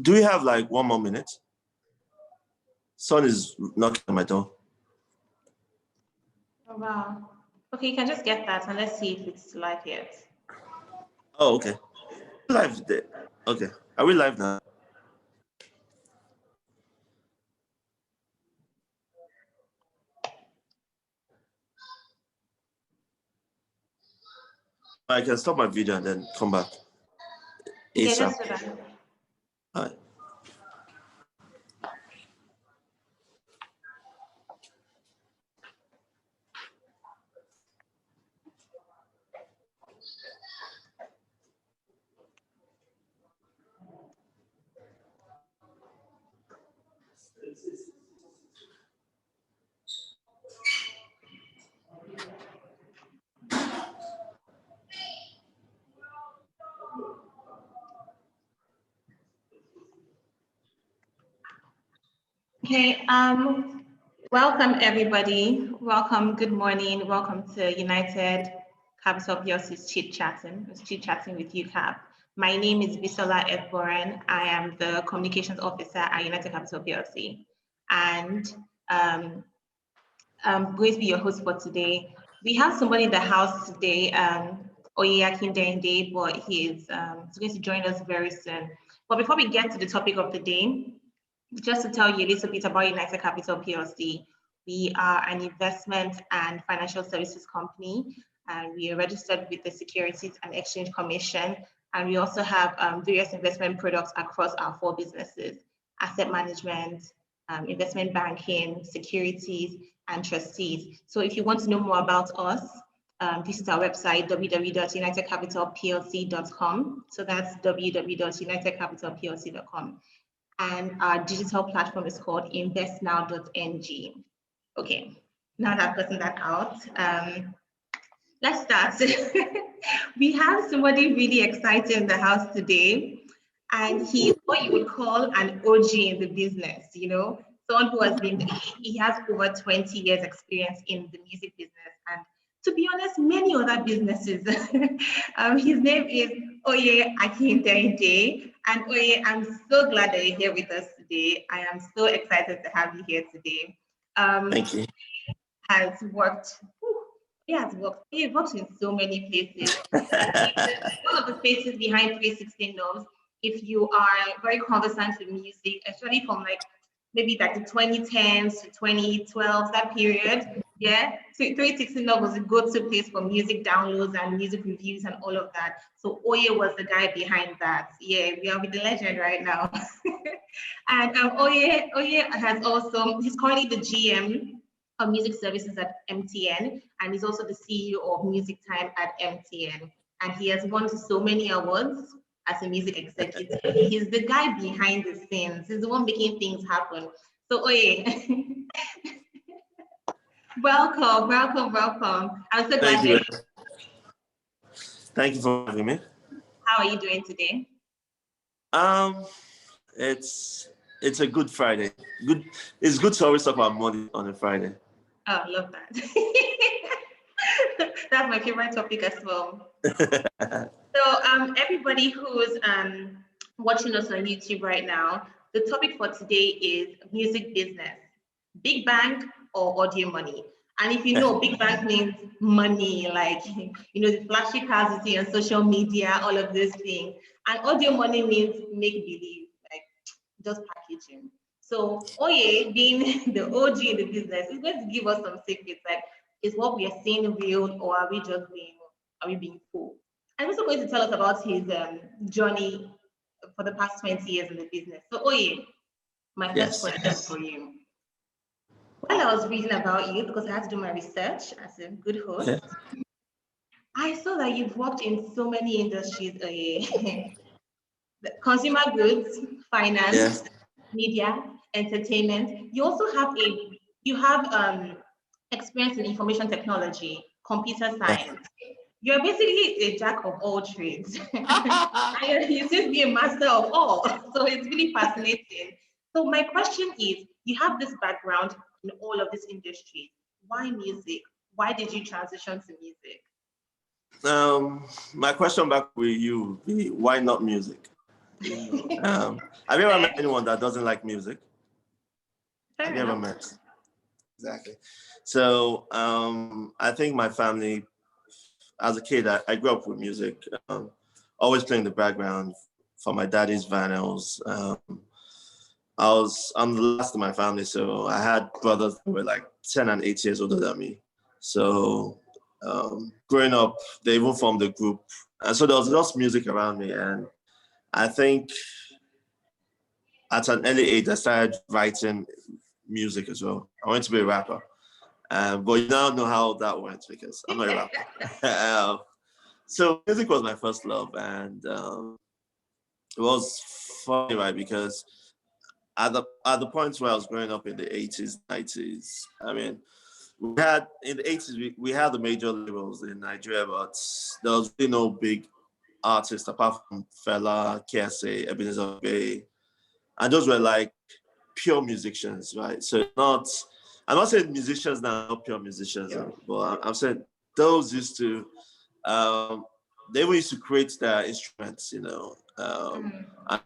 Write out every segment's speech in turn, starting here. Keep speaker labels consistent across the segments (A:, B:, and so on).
A: Do we have like 1 more minute? Son is knocking on my door.
B: Oh, wow. Okay, you can just get that and let's see if it's live yet.
A: Oh, okay. Live there. Okay. Are we live now? I can stop my video and then come back.
B: Yeah, just do that.
A: All right.
B: Okay, welcome everybody. Welcome, good morning. Welcome to United Capital PLC's Chit Chatting. It's Chit Chatting with UCAP. My name is Bisola Efboren. I am the Communications Officer at United Capital PLC. And I'm going to be your host for today. We have somebody in the house today, Oye Akindende, but he's going to join us very soon. But before we get to the topic of the day, just to tell you a little bit about United Capital PLC, we are an investment and financial services company, and we are registered with the Securities and Exchange Commission, and we also have various investment products across our 4 businesses: asset management, investment banking, securities, and trustees. So if you want to know more about us, visit our website, www.unitedcapitalplc.com. So that's www.unitedcapitalplc.com. And our digital platform is called investnow.ng. Okay, now that I've gotten that out, let's start. We have somebody really exciting in the house today, and he's what you would call an OG in the business, you know, someone who has been, he has over 20 years experience in the music business, and to be honest, many other businesses. His name is Oye Akindende. And Oye, I'm so glad that you're here with us today. I am so excited to have you here today.
A: Thank you.
B: He works in so many places. One of the faces behind 360 Knobs, if you are very conversant with music, especially from like maybe like the 2010s to 2012, that period, yeah. So 360 Knobs was a go-to place for music downloads and music reviews and all of that. So Oye was the guy behind that. Yeah, we are with the legend right now. And Oye has also, he's currently the GM of music services at MTN, and he's also the CEO of Music Time at MTN. And he has won so many awards as a music executive. He's the guy behind the scenes. He's the one making things happen. So Oye, welcome. I'm so glad you're here.
A: Thank you for having me.
B: How are you doing today?
A: It's a good Friday. It's good to always talk about money on a Friday.
B: Oh, I love that. That's my favorite topic as well. So everybody who's watching us on YouTube right now, the topic for today is music business, big bank or audio money. And if you know, big bank means money, like, you know, the flashy cars you see on social media, all of these things. And audio money means make believe, like just packaging. So Oye, being the OG in the business, is going to give us some secrets, like, is what we are seeing real, or are we being fooled? I'm also going to tell us about his journey for the past 20 years in the business. So Oye, my first question for you. While I was reading about you, because I had to do my research as a good host, I saw that you've worked in so many industries, consumer goods, finance, media, entertainment. You also have experience in information technology, computer science. You're basically a jack of all trades. You seem to be a master of all. So it's really fascinating. So my question is, you have this background in all of this industry. Why music? Why did you transition to music?
A: My question back with you would be, why not music? Have you ever met anyone that doesn't like music?
B: Fair
A: Have you ever
B: enough.
A: met? Exactly. So I think my family, as a kid, I grew up with music, always playing the background for my daddy's vinyls. I'm the last in my family, so I had brothers who were like 10 and 8 years older than me. So growing up, they even formed a group. And so there was just music around me. And I think at an early age, I started writing music as well. I wanted to be a rapper. But you now know how that went because I'm not a rapper. So music was my first love. And it was funny, right? Because at the point where I was growing up in the 80s, 90s, I mean, we had in the 80s we had the major labels in Nigeria, but there was really no big artists apart from Fela, KSA, Ebenezer Obey, and those were like pure musicians, right? So I'm not saying musicians now are not pure musicians, but I'm saying those used to they were used to create their instruments, and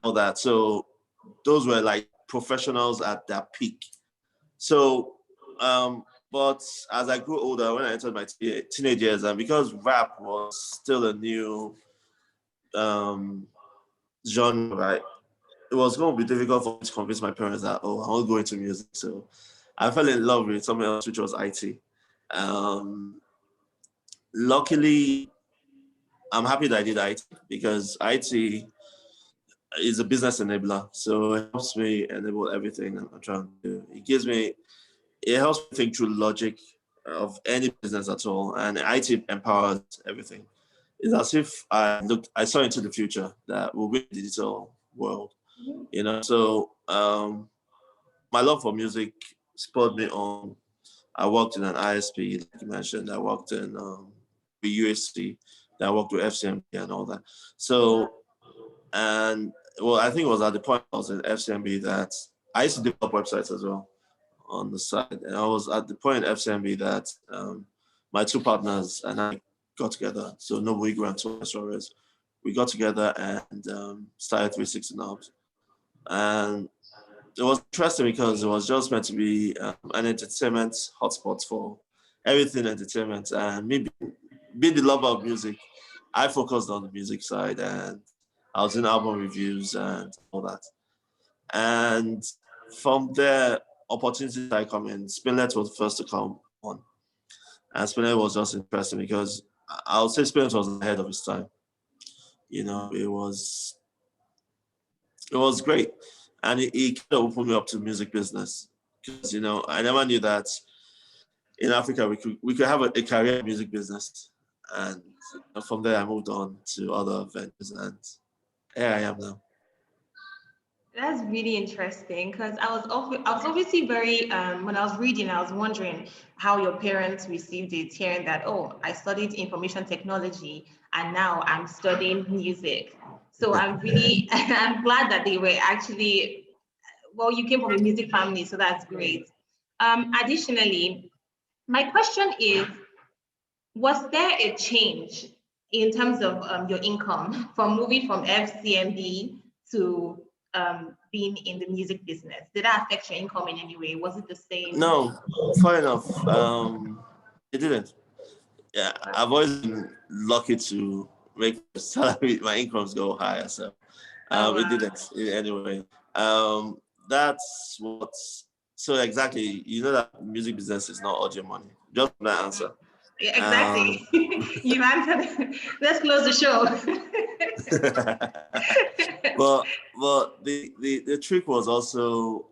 A: all that. So those were like professionals at their peak. So, but as I grew older, when I entered my teenage years, and because rap was still a new genre, right? It was going to be difficult for me to convince my parents that, oh, I want to go into music. So I fell in love with something else, which was IT. Um, Luckily, I'm happy that I did IT because IT is a business enabler. So it helps me enable everything I'm trying to do. It helps me think through logic of any business at all. And IT empowers everything. It's as if I saw into the future that we'll be in a digital world, So my love for music spurred me on. I worked in an ISP, like you mentioned. I worked in the USC, then I worked with FCMB and all that. So, and well, I think it was at the point I was in FCMB that I used to develop websites as well on the side. And I was at the point in FCMB that my two partners and I got together. So Nobu Igwe and Thomas Suarez. We got together and started 360 Knobs. And it was interesting because it was just meant to be an entertainment hotspot for everything entertainment. And me being the lover of music, I focused on the music side and I was in album reviews and all that. And from there, opportunities started coming. Spinlet was the first to come on. And Spinlet was just interesting because I would say Spinlet was ahead of its time. It was great. And it kind of opened me up to music business. Because, I never knew that in Africa we could have a career in music business. And from there I moved on to other ventures and here I am now.
B: That's really interesting because I was obviously very when I was reading, I was wondering how your parents received it, hearing that, oh, I studied information technology and now I'm studying music. So I'm glad that they were actually, well, you came from a music family, so that's great. Additionally, my question is, was there a change in terms of your income from moving from FCMB to being in the music business? Did that affect your income in any way? Was it the same?
A: No, fair enough. It didn't. Yeah, I've always been lucky to make my incomes go higher. So it
B: Wow.
A: didn't in any way. That's what. So exactly, that music business is not all your money. Just that answer.
B: Yeah,
A: Um,
B: exactly. You answered. Let's close the show.
A: but the trick was also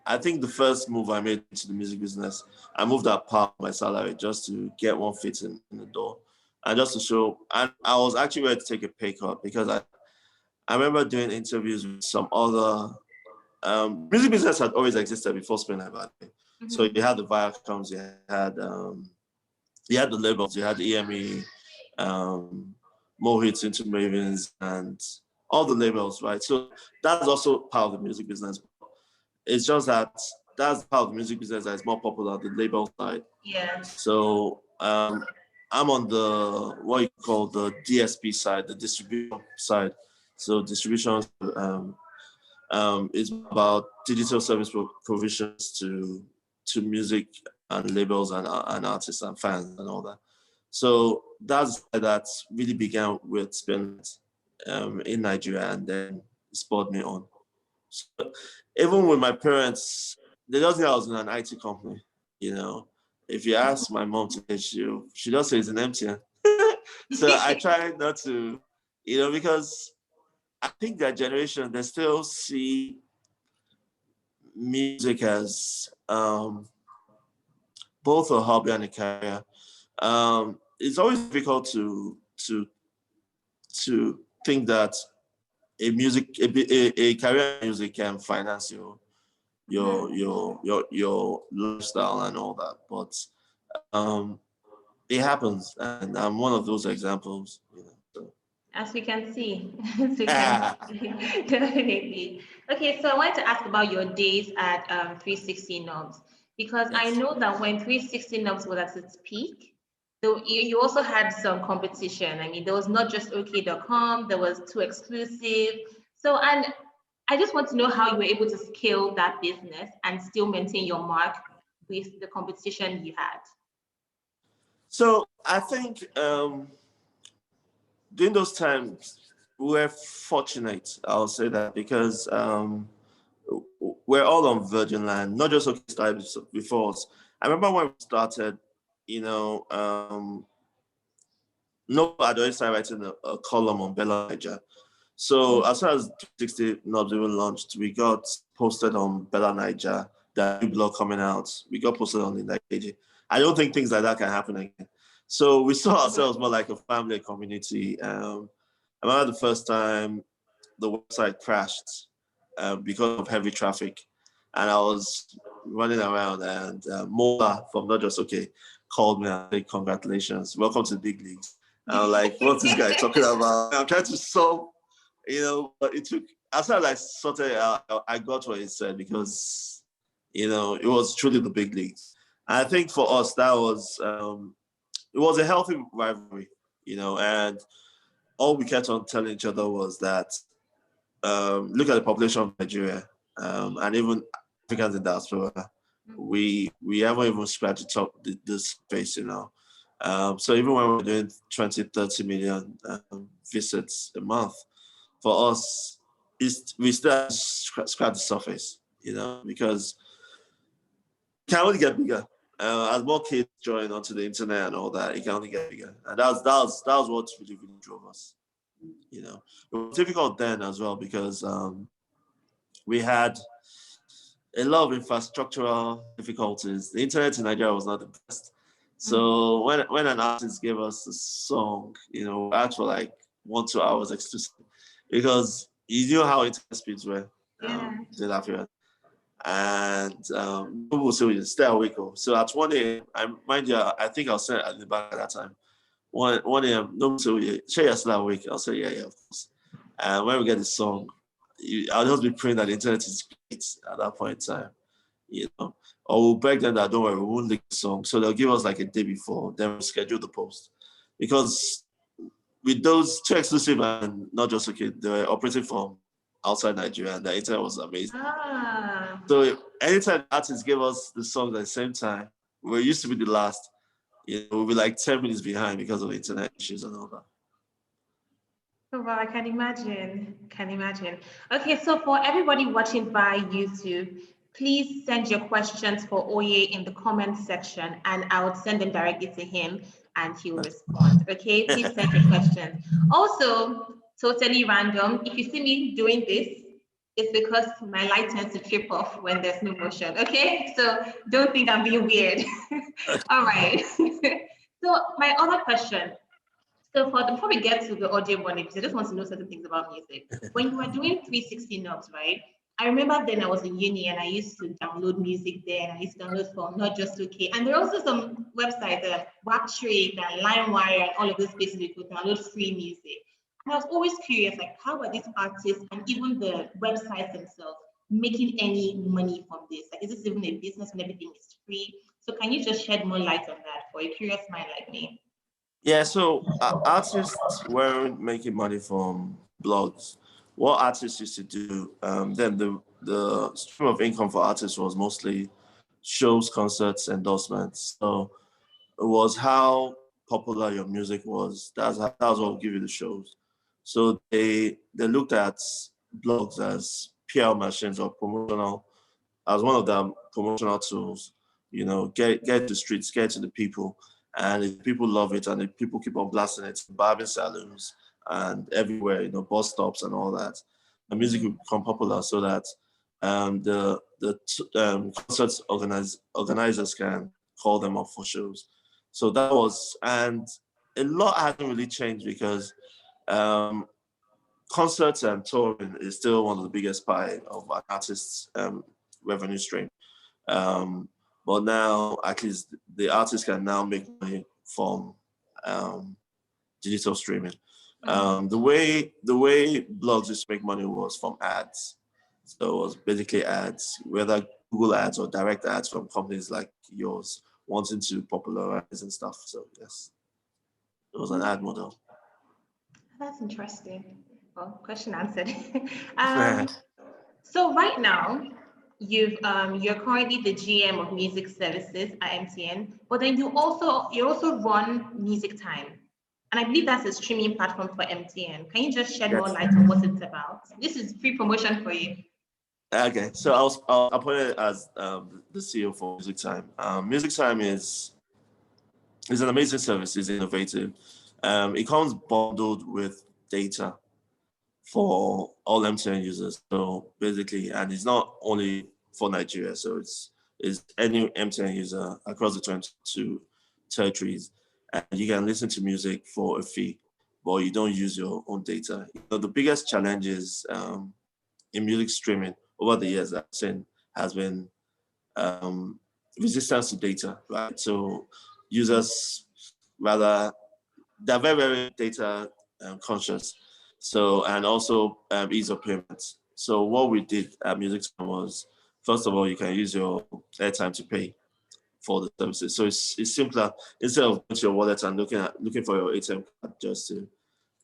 A: I think the first move I made into the music business, I moved up part of my salary just to get one foot in the door. And just to show, and I was actually ready to take a pay cut because I remember doing interviews with some other music business had always existed before Spin Like that. So you had the Viacoms, you had the labels, you had the EME, More Hits into Mavens, and all the labels, right? So that's also part of the music business. It's just that that's part of the music business that is more popular, the label side.
B: Yeah.
A: So I'm on the what you call the DSP side, the distribution side. So distribution is about digital service provisions to music and labels and artists and fans and all that. So that really began with Spinlight in Nigeria, and then spurred me on. So even with my parents, they just knew I was in an IT company. You know, if you ask my mom today, she just says it's an MTN. So I try not to, because I think that generation, they still see music as both a hobby and a career. It's always difficult to think that a career in music can finance your lifestyle and all that. But it happens, and I'm one of those examples. So.
B: As we can see, as we can see, definitely. Okay, so I wanted to ask about your days at 360 Knobs, because I know that when 360 Knobs was at its peak, so you also had some competition. I mean, there was not just OK.com, there was Too Exclusive. So, and I just want to know how you were able to scale that business and still maintain your mark with the competition you had.
A: So I think during those times, we were fortunate, I'll say that, because we're all on Virgin Land, not just OK started before us. I remember when we started, no, I'd always started writing a column on Bella Naija. So as soon as 360 Knobs even launched, we got posted on Bella Naija, that new blog coming out. We got posted on the page. I don't think things like that can happen again. So we saw ourselves more like a family community. I remember the first time the website crashed because of heavy traffic, and I was running around, and Mola from Not Just OK called me and said, "Congratulations, welcome to the big leagues." And I'm like, "What's this guy talking about?" I'm trying to solve, but it took, as soon as I sorted it out, I got what he said, because, it was truly the big leagues. And I think for us, that was, it was a healthy rivalry, and all we kept on telling each other was that, look at the population of Nigeria, and even Africans in diaspora. We haven't even scratched the top this space, So even when we're doing 20, 30 million visits a month, for us, we still scratch the surface, because it can only get bigger. As more kids join onto the internet and all that, it can only get bigger. And that was what really, really drove us. It was difficult then as well, because we had a lot of infrastructural difficulties. The internet in Nigeria was not the best. So when an artist gave us a song, we asked for like 1-2 hours exclusive, because you knew how internet speeds were in Africa. And people will say, stay awake. So at 1 a.m., mind you, I think I was sitting at the back at that time. 1 a.m., no one say, "Sure, you're still awake." I'll say, yeah, of course. And when we get the song, I'll just be praying that the internet is great at that point in time, Or we'll beg them that, don't worry, we won't leak the song. So they'll give us like a day before, then we'll schedule the post. Because with those Too Exclusive and Not Just OK, they were operating from outside Nigeria, and the internet was amazing. So anytime artists gave us the song at the same time, we used to be the last. We'll be like 10 minutes behind because of internet issues and all that.
B: Oh, well, I can imagine. Okay, so for everybody watching by YouTube, please send your questions for Oye in the comment section, and I would send them directly to him and he will respond. Okay, please send your questions. Also, totally random, if you see me doing this, it's because my light tends to trip off when there's no motion. Okay, so don't think I'm being weird. All right. So my other question. So before we get to the audio one, because I just want to know certain things about music. When you were doing 360 Knobs, right? I remember then I was in uni and I used to download music there, and I used to download from Not Just OK. And there are also some websites, Waptrade and LimeWire and all of these places you could download free music. And I was always curious, like, how are these artists and even the websites themselves making any money from this? Like, is this even a business when everything is free? So can you just shed more light on that for a curious mind like me?
A: Yeah, so artists weren't making money from blogs. what artists used to do, then the stream of income for artists was mostly shows, concerts, endorsements. So it was how popular your music was. That's what will give you the shows. So they looked at blogs as PR machines or promotional, as one of the promotional tools. You know, get to streets, get to the people, and if people love it, and if people keep on blasting it, barbing saloons and everywhere, you know, bus stops and all that, the music will become popular so that the concerts organizers can call them up for shows. So that was, and a lot hasn't really changed because um, concerts and touring is still one of the biggest pie of an artist's revenue stream. Um, but now, at least the artist can now make money from um, digital streaming. The way blogs used to make money was from ads. So it was basically ads, whether Google ads or direct ads from companies like yours wanting to popularize and stuff. So yes, it was an ad model.
B: That's interesting. Well, question answered. um, so right now, you're currently the GM of music services at MTN, but then you also run Music Time, and I believe that's a streaming platform for MTN. Can you just shed more
A: Yes.
B: light on what it's about? This is free promotion for you.
A: Okay, so I was appointed as the CEO for Music Time. Music Time is an amazing service. It's innovative. It comes bundled with data for all MTN users. So basically, and it's not only for Nigeria. So it's any MTN user across the 22 territories, and you can listen to music for a fee, but you don't use your own data. You know, the biggest challenge is in music streaming over the years I've seen has been um, resistance to data, right? So users rather they're very, very data conscious. So, and also ease of payments. So what we did at Music Time was, first of all, you can use your airtime to pay for the services. So it's simpler instead of going to your wallet and looking for your ATM card just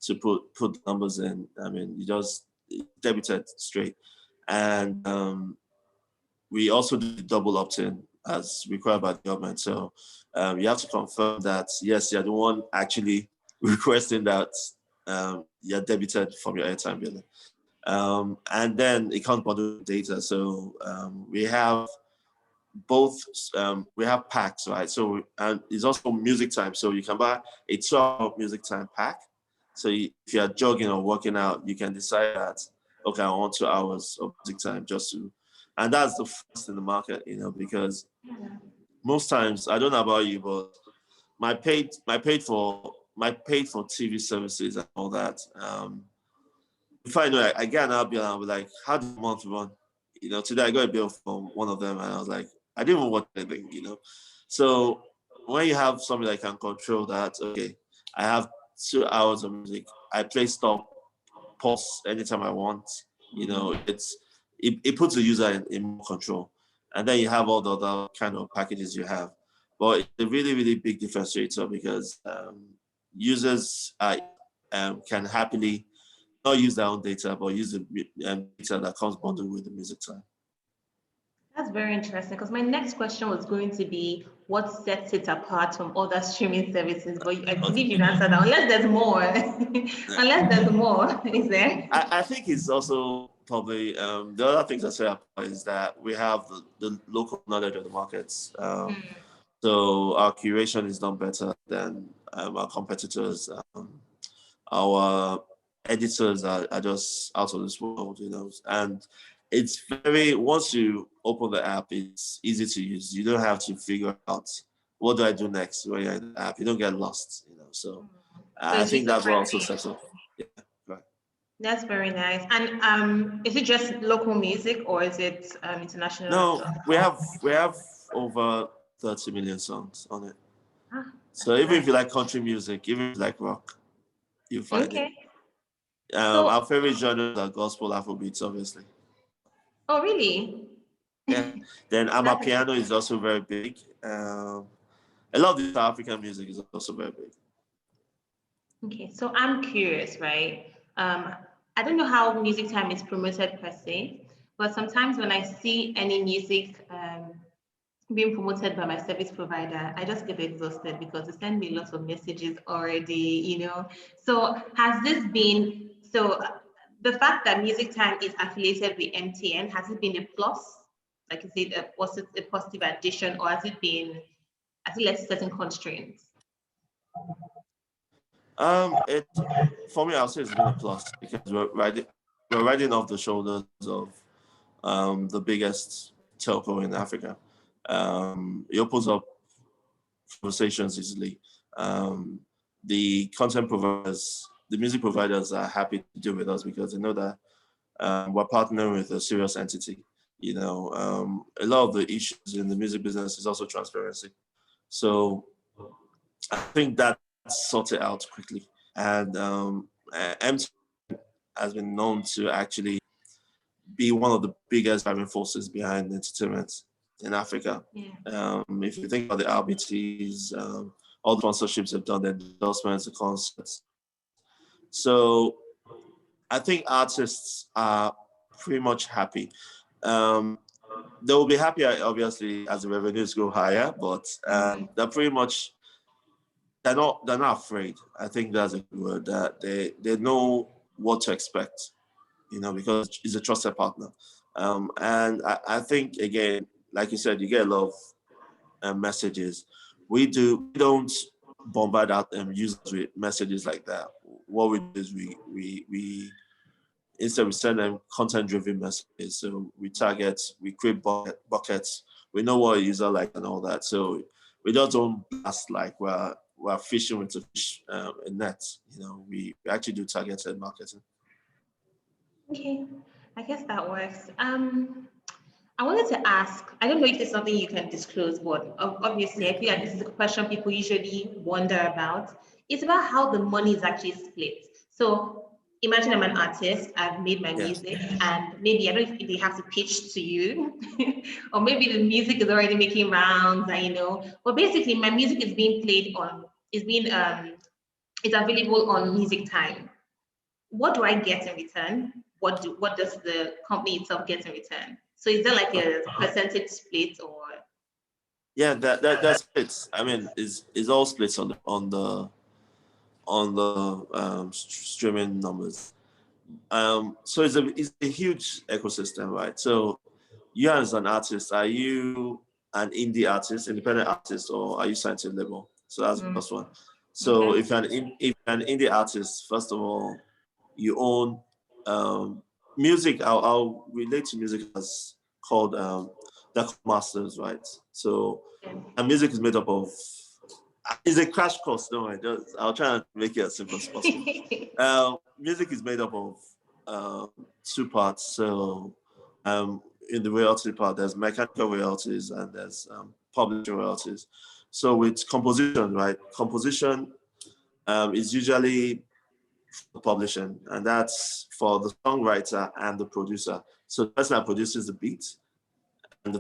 A: to put numbers in. I mean, you just debit it straight. And we also do double opt-in as required by the government. So you have to confirm that, yes, you're the one actually requesting that you're debited from your airtime bill. And then it comes bundle data. So we have both, we have packs, right? So, and it's also music time. So you can buy a 12 music time pack. So if you're jogging or working out, you can decide that, okay, I want 2 hours of music time just to, and that's the first in the market, you know, because most times, I don't know about you, but my paid for TV services and all that. If I know, I get an out bill and I'll be like, how did the month run? You know, today I got a bill from one of them and I was like, I didn't even watch anything, you know. So when you have something that can control that, okay, I have 2 hours of music. I play stop, pause anytime I want. You know, it puts the user in more control. And then you have all the other kind of packages you have. But it's a really, really big differentiator because users can happily not use their own data, but use the data that comes bundled with the music time.
B: That's very interesting because my next question was going to be what sets it apart from other streaming services, but I believe you've answered that. Unless there's more, unless there's more, is there?
A: I think it's also probably the other things I say apart is that we have the local knowledge of the markets. So our curation is done better than our competitors. Our editors are just out of this world, you know. And it's very, once you open the app, it's easy to use. You don't have to figure out what do I do next when you're in the app. You don't get lost, you know. So
B: So
A: I
B: it's
A: think
B: user
A: that's what also
B: friendly.
A: sets up. Yeah, right.
B: That's very nice. And is it just local music or is it international as
A: No,
B: well?
A: we have over 30 million songs on it.
B: Ah,
A: So
B: that's
A: even if
B: nice.
A: you like country music, even if you like rock, you find it.
B: Okay. So,
A: Our favorite genres are gospel, Afrobeats, obviously.
B: oh, really?
A: Yeah. Then
B: That's
A: Amapiano is also very big. A lot of the South African music is also very big.
B: okay. So I'm curious, right? Um, I don't know how Music Time is promoted per se, but sometimes when I see any music being promoted by my service provider, I just get exhausted because they send me lots of messages already, So has this been the fact that Music Time is affiliated with MTN, has it been a plus? Like, is it was it a positive addition, or has it led to certain constraints?
A: It for me, I'll say it's been a plus because we're riding off the shoulders of the biggest telco in Africa. It opens up conversations easily. Um, the content providers, the music providers are happy to deal with us because they know that we're partnering with a serious entity. A lot of the issues in the music business is also transparency. So I think that sorted out quickly. And MTN has been known to actually be one of the biggest driving forces behind entertainment in Africa.
B: Yeah.
A: If you think about the RBTs, all the sponsorships have done, the endorsements, the concerts. So I think artists are pretty much happy. They will be happier, obviously, as the revenues go higher, but they're pretty much they're not afraid. I think that's a good word. That they know what to expect, because it's a trusted partner. And I think again, like you said, you get a lot of messages. We don't bombard out users with messages like that. What we do is we instead we send them content-driven messages. So we create buckets. We know what a user like and all that. So we just don't blast like we're fishing with a net. We actually do targeted marketing.
B: Okay, I guess that works. I wanted to ask, I don't know if it's something you can disclose, but obviously I feel like this is a question people usually wonder about. It's about how the money is actually split. So imagine I'm an artist, I've made my
A: Yeah.
B: music, and maybe I don't know if they have to pitch to you, or maybe the music is already making rounds, but basically my music is being it's available on Music Time. What do I get in return? What does the company itself get in return? So is there like a percentage split or?
A: Yeah, that's it. I mean, is all splits on the streaming numbers. So it's a huge ecosystem, right? So you as an artist, are you an indie artist, independent artist, or are you signed to a label? So that's the first one. So
B: Okay.
A: if you're an indie artist, first of all, you own music. I'll relate to music as called they're called masters, right? So
B: Okay.
A: and music is made up of it's a crash course. No, I'll try and make it as simple as possible. Music is made up of two parts. So in the royalty part, there's mechanical royalties and there's publishing royalties. So with composition, right? Composition is usually for publishing, and that's for the songwriter and the producer. So the person that produces the beat and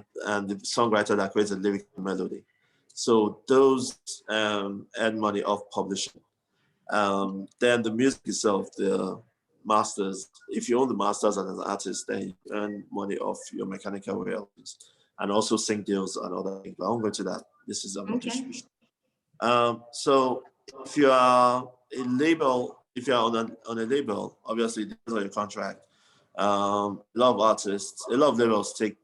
A: the songwriter that creates a lyric melody. So those earn money off publishing. Then the music itself, the masters, if you own the masters as an artist, then you earn money off your mechanical royalties and also sync deals and other things. But I won't go into that. This is about
B: Okay.
A: distribution. So if you are a label, if you're on a label, obviously it depends on your contract. A lot of artists, a lot of labels take,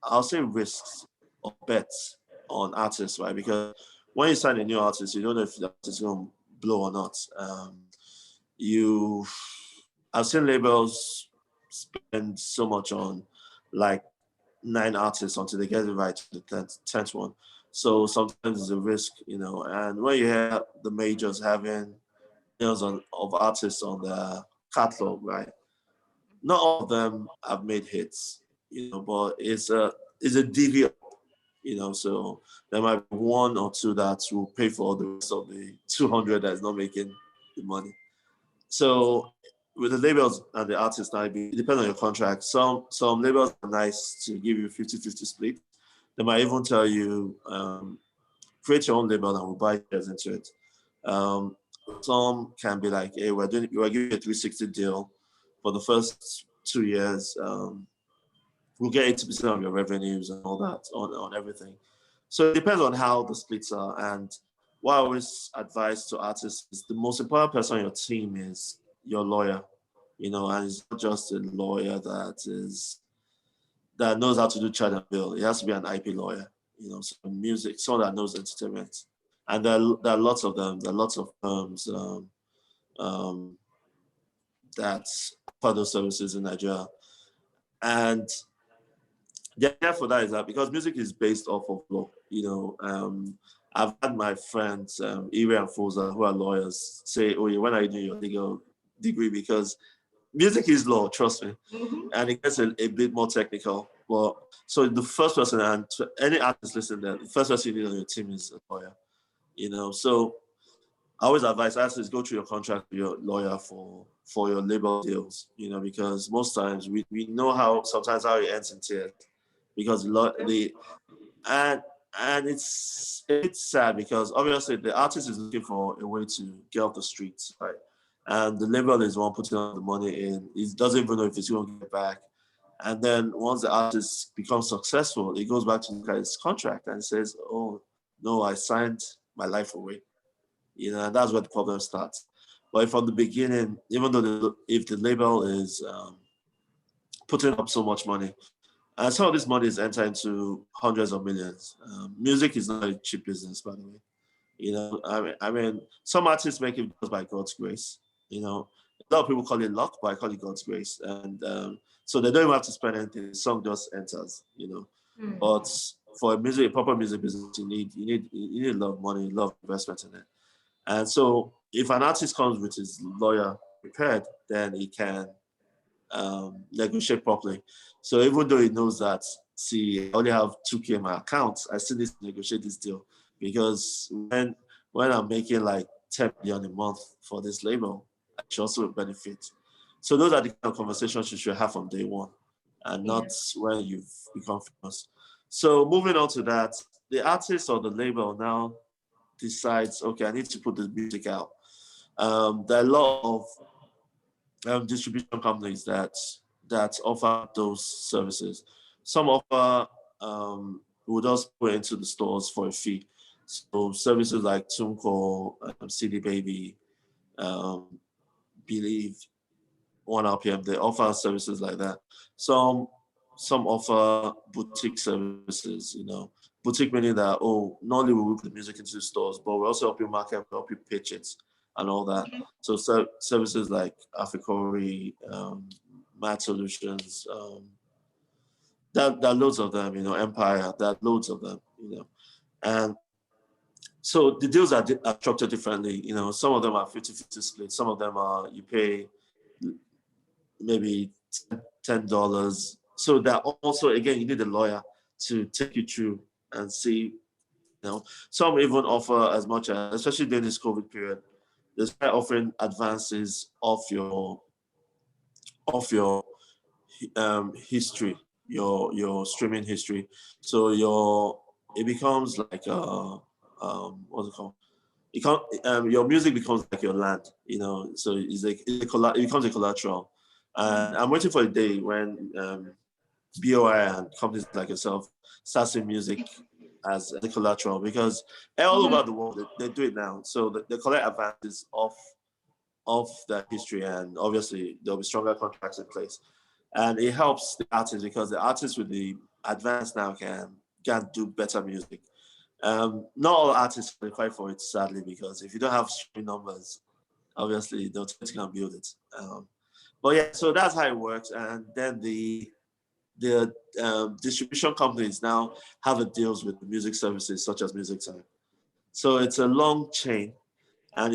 A: I'll say, risks or bets on artists, right? Because when you sign a new artist, you don't know if the artist is going to blow or not. You, I've seen labels spend so much on like 9 artists until they get it right to the 10th one. So sometimes it's a risk, And when you hear the majors having millions of artists on their catalog, right? Not all of them have made hits, but it's a divvy up, So there might be one or two that will pay for the rest of the 200 that's not making the money. So with the labels and the artists, now it depends on your contract. Some labels are nice to give you 50-50 split. They might even tell you create your own label and we'll buy shares into it. Some can be like, hey, we're giving you a 360 deal. for the first 2 years, we'll get 80% of your revenues and all that on everything. So it depends on how the splits are. And what I always advise to artists is the most important person on your team is your lawyer, and it's not just a lawyer that knows how to do child and bill. It has to be an IP lawyer, so music, someone that knows entertainment. And there are lots of them. There are lots of firms um, that offer those services in Nigeria. And the idea for that is that because music is based off of law, I've had my friends, Iri and Foza, who are lawyers, say, "Oh, yeah, when are you doing your legal degree?" Because music is law, trust me, and it gets a bit more technical. But so the first person, and to any artist listening, there, the first person you need on your team is a lawyer. So I always advise artists go through your contract with your lawyer for your label deals. Because most times we know how sometimes how it ends in tears, because and it's sad because obviously the artist is looking for a way to get off the streets, right? And the label is one putting all the money in. He doesn't even know if it's going to get back. And then once the artist becomes successful, he goes back to look at his contract and says, "Oh no, I signed my life away." And that's where the problem starts. But from the beginning, even though if the label is putting up so much money, and some of this money is entering into hundreds of millions. Music is not a cheap business, by the way. I mean, some artists make it just by God's grace. A lot of people call it luck, but I call it God's grace. And so they don't even have to spend anything. The song just enters. But for a proper music business, you need a lot of money, a lot of investment in it. And so if an artist comes with his lawyer prepared, then he can negotiate properly. So even though he knows that, see, I only have 2K in my account, I still need to negotiate this deal, because when I'm making like 10 million a month for this label, I should also benefit. So those are the kind of conversations you should have from day one, and not when you've become famous. So moving on to that, the artist or the label now decides, okay, I need to put this music out. There are a lot of distribution companies that offer those services. Some offer will just put it into the stores for a fee. So services like TuneCore, CD Baby, Believe, 1RPM, they offer services like that. Some offer boutique services, boutique meaning that, not only will we put the music into the stores, but we also help you market, we help you pitch it and all that. So services like Africori, Mad Solutions, there are loads of them, Empire, there are loads of them, And so the deals are structured differently. Some of them are 50-50 split. Some of them are you pay maybe $10. So that also, again, you need a lawyer to take you through and see. Some even offer as much as, especially during this COVID period, they start offering advances of your history, your streaming history. So it becomes like what's it called? Your music becomes like your land, So it becomes a collateral. And I'm waiting for a day when BOI and companies like yourself start seeing music as a collateral, because all over the world they do it now. So they collect advances of that history, and obviously there'll be stronger contracts in place. And it helps the artists, because the artists with the advance now can do better music. Not all artists qualify for it, sadly, because if you don't have streaming numbers, obviously they'll tend to build it. But yeah, so that's how it works. And then the distribution companies now have the deals with the music services such as Music Time. So it's a long chain, and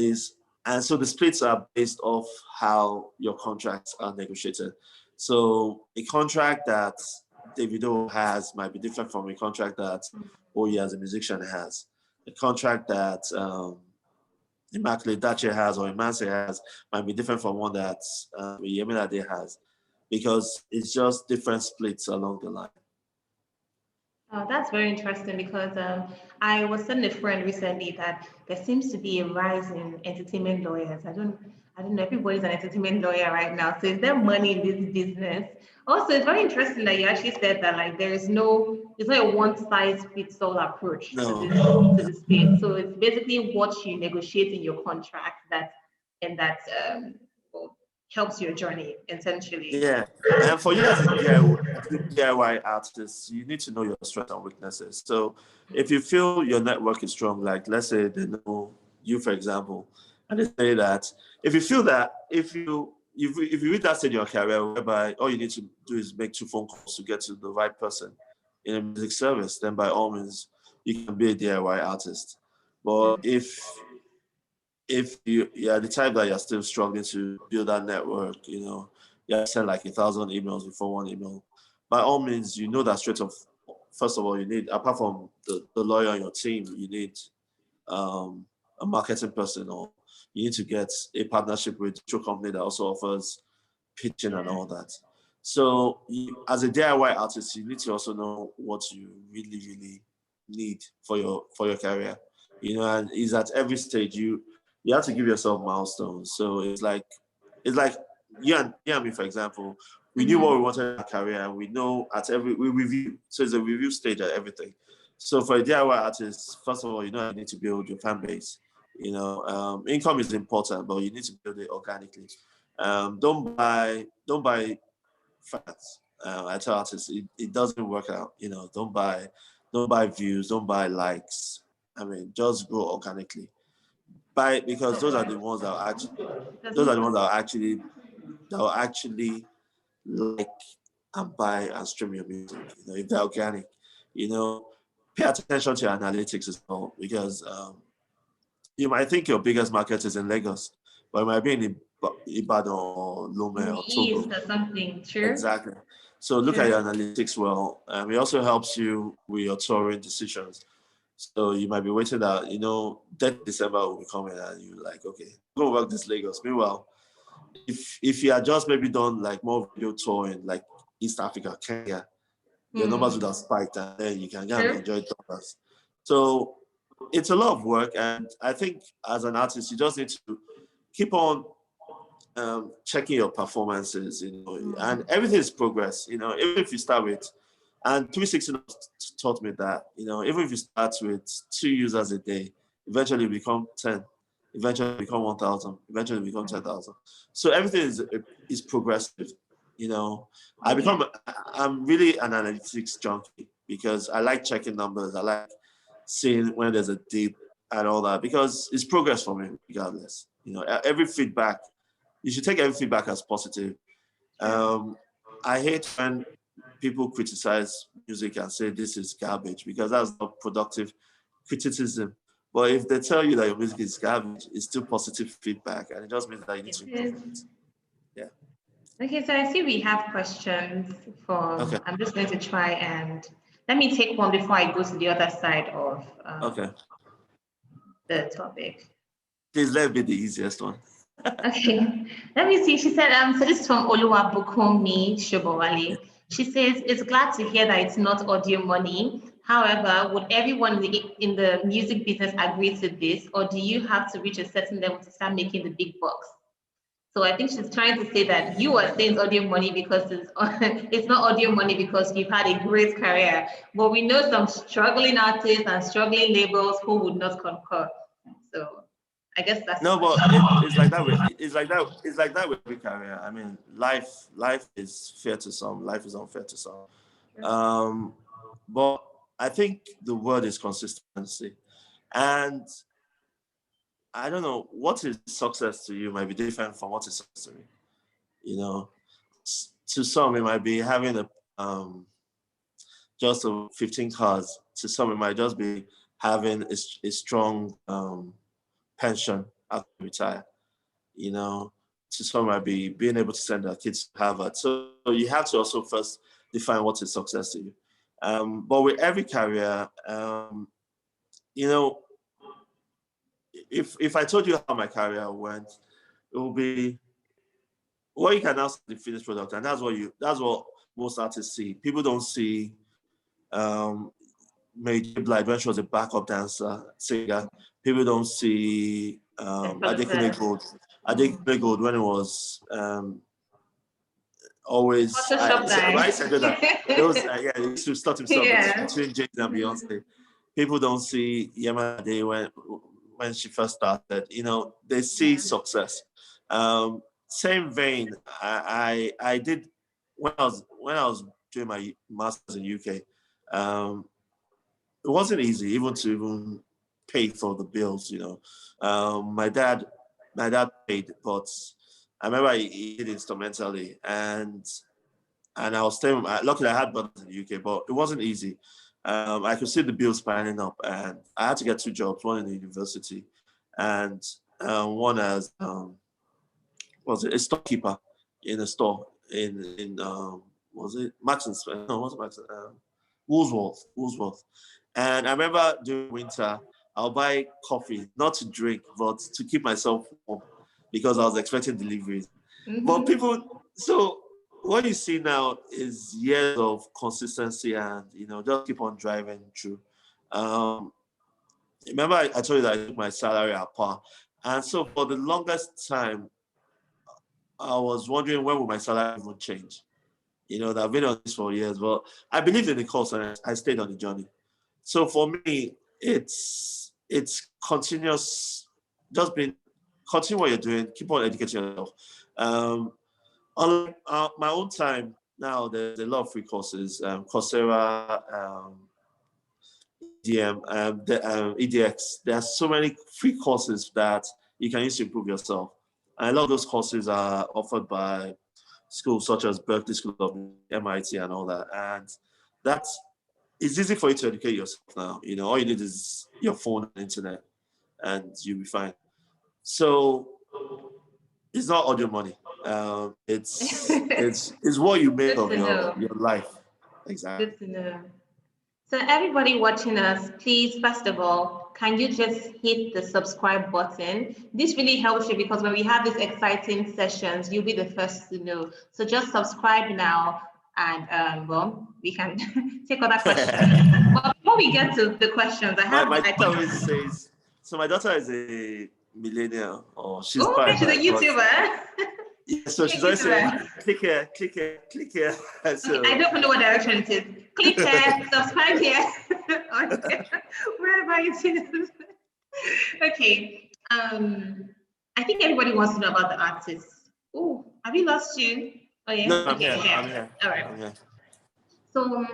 A: so the splits are based off how your contracts are negotiated. So a contract that Davido has might be different from a contract that Oye as a musician has. A contract that Immaculate Dache has or Imanse has might be different from one that Yemina has, because it's just different splits along the line.
B: Oh, that's very interesting, because I was telling a friend recently that there seems to be a rise in entertainment lawyers. I don't know, everybody's an entertainment lawyer right now. So is there money in this business? Also, it's very interesting that you actually said that like it's not a one size fits all approach to
A: No.
B: this space. So it's basically what you negotiate in your contract well, helps your journey essentially.
A: Yeah, and for you as a DIY artist, you need to know your strengths and weaknesses. So if you feel your network is strong, like let's say they know you, for example, and they say that if you feel that if you reach that stage in your career whereby all you need to do is make 2 phone calls to get to the right person in a music service, then by all means you can be a DIY artist. But if you are the type that you're still struggling to build that network, you have to send like 1,000 emails before one email. By all means, you know that straight off. First of all, you need, apart from the lawyer on your team, you need um, a marketing person, or you need to get a partnership with a show company that also offers pitching and all that. So, as a DIY artist, you need to also know what you really, really need for your career. And is at every stage you have to give yourself milestones. So it's like you and me, for example, we knew what we wanted in our career, and we know we review. So it's a review stage at everything. So for a DIY artist, first of all, you need to build your fan base. Income is important, but you need to build it organically. Don't buy fans. I tell artists it doesn't work out. Don't buy views, don't buy likes. I mean, just grow organically. Buy, because those are the ones that are actually those are the ones that will actually like and buy and stream your music. If they're organic, you know, pay attention to your analytics as well, because you might think your biggest market is in Lagos, but it might be in Ibadan or Lome
B: In the
A: or
B: east
A: Togo.
B: or something, true?
A: Exactly. So look at
B: True.
A: your analytics well. It also helps you with your touring decisions. So you might be waiting that, that December will be coming and you're like, okay, go work this Lagos. Meanwhile, if you had just maybe done like more video touring, like East Africa, Kenya, your numbers would have spiked and then you can go and
B: True.
A: enjoy dollars. So it's a lot of work. And I think as an artist, you just need to keep on checking your performances, and everything is progress, even if you start with, and 360 taught me that, even if you start with 2 users a day, eventually you become 10, eventually you become 1,000, eventually you become 10,000. So everything is progressive, you know. I'm really an analytics junkie because I like checking numbers. I like seeing when there's a dip and all that, because it's progress for me regardless. Every feedback, you should take every feedback as positive. Um, I hate when people criticize music and say this is garbage, because that's not productive criticism. But if they tell you that your music is garbage, it's still positive feedback, and it just means that you need
B: It
A: to improve
B: is.
A: it. Yeah.
B: Okay, so I see we have questions
A: Okay.
B: I'm just going to try and let me take one before I go to the other side of
A: Okay.
B: the topic.
A: Please let it be the easiest one.
B: Okay, let me see. She said, so this is from Oluwabukunmi Shobowale. She says, it's glad to hear that it's not audio money. However, would everyone in the music business agree to this, or do you have to reach a certain level to start making the big bucks? So I think she's trying to say that you are saying it's audio money because it's not audio money because you've had a great career. But we know some struggling artists and struggling labels who would not concur. So I guess that's
A: No, but it's like that. It's like that with every career. I mean, life is fair to some. Life is unfair to some. Um, but I think the word is consistency, and I don't know what is success to you might be different from what is success to me. You know, to some it might be having just 15 cars. To some it might just be having a strong pension after you retire. You know, to some might be being able to send their kids to Harvard. So you have to also first define what is success to you. But with every career, you know, if I told you how my career went, it will be what you can now see the finished product, and that's what most artists see. People don't see Mary J. Blige when she was a backup dancer, singer. People don't see
B: the
A: Adekunle
B: process.
A: Gold. I did Gold when it was always.
B: Photoshop
A: I
B: guy.
A: said that those yeah, he used to start himself
B: Yeah.
A: between Jay and Beyonce. People don't see Yema Day when she first started. You know, they see success. Same vein, I did when I was doing my masters in UK. It wasn't easy even pay for the bills. You know, my dad paid, but I remember he did instrumentally, and I was staying. Luckily, I had brothers in the UK, but it wasn't easy. I could see the bills piling up, and I had to get two jobs: one in the university, and one as was it a storekeeper in a store in was it Max and Spencer? No, wasn't Max. Woolsworth. And I remember during winter, I'll buy coffee, not to drink, but to keep myself warm because I was expecting deliveries. But people, so what you see now is years of consistency and, just keep on driving through. Remember, I told you that I took my salary at par. And so for the longest time, I was wondering when will my salary even change. That I've been on this for years, but I believed in the course and I stayed on the journey. So for me, it's continuous, just being continue what you're doing, keep on educating yourself. On my own time now, there's a lot of free courses, Coursera, EDM, EDX. There are so many free courses that you can use to improve yourself. And a lot of those courses are offered by schools such as Berkeley School of MIT and all that. And that's it's easy for you to educate yourself now. All you need is your phone and internet, and you'll be fine. So it's not all your money. It's what you make
B: Good
A: of
B: to know.
A: your life. Exactly.
B: Good to know. So everybody watching us, please, first of all, can you just hit the subscribe button? This really helps you because when we have these exciting sessions, you'll be the first to know. So just subscribe now and well, we can take other questions. But before we get to the questions,
A: My daughter always says, so my daughter is a millennial, or she's
B: okay,
A: quite
B: she's a
A: right,
B: YouTuber.
A: yeah, so she's always saying, click here, click here, click here. So,
B: I don't know what direction it is. Click here, subscribe here, wherever it is. Okay. I think everybody wants to know about the artists. Oh, have you lost you? Oh yeah.
A: no,
B: Okay.
A: I'm here.
B: All right.
A: I'm here.
B: So